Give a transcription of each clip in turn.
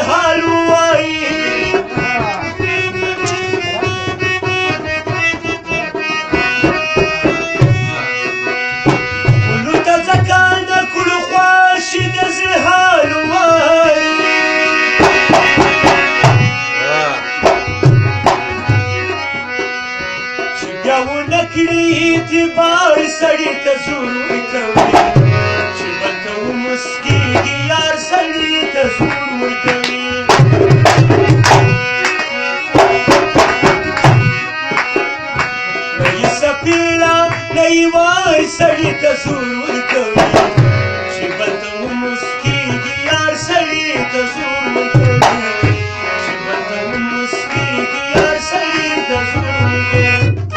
حال وایي ولو ته ځکه د کړو خواشي د زړه حال وایي چې بیا ونه کړي اعتبار سړي ته زور ورکوي چې ورته ومسکېږي یار سړي ته زور ورکوي نه یې سپېړه نه یې وای سړي ته زور ورکوي چې ورته ومسکېږي یار سړي ته زور ورکوي چې ورته ومسکېږي یار سړي ته زور ورکوي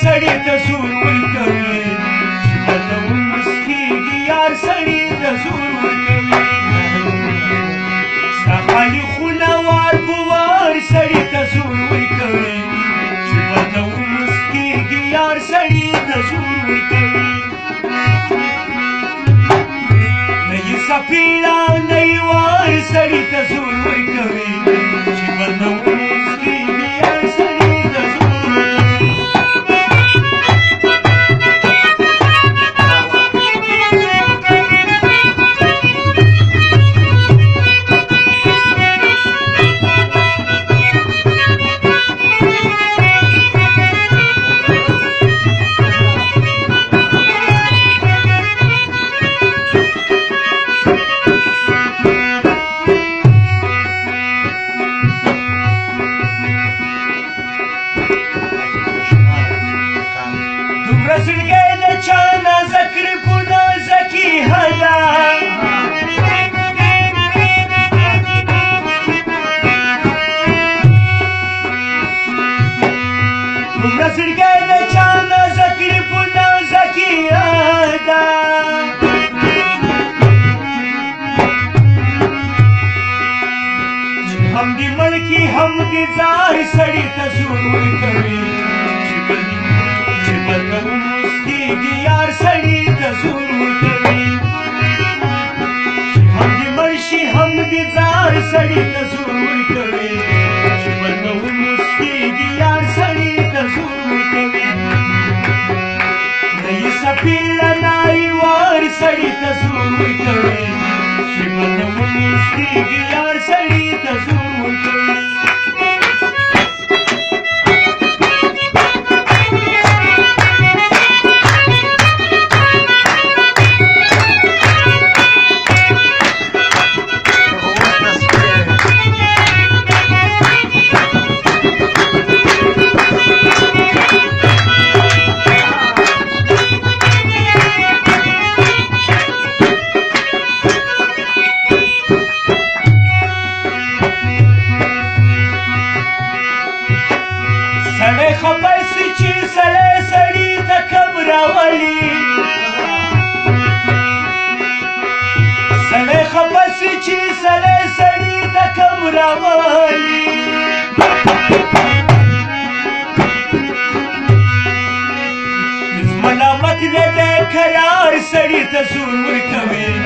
سړي ته زور ورکوي چې ورته ومسکېږي یار سړي ته زور ورکوي ستا خالي خونه وار په وار سړي ته زور ورکوي چې ورته ومسکېږي یار سړي ته زور ورکوي نه یې سپېړه نه یې وار سړي ته زور ورکوي چې ورته ومسکېږي یار سړي ته زور हम दी मड़की हम दी जाहि सड़ी तजूर करी سړی خفه سي چې سړی سړي ته کم راولي سړی خفه سي چې سړی سړي ته کم راولي ملامت نه دی کرار سړي ته زور ورکوي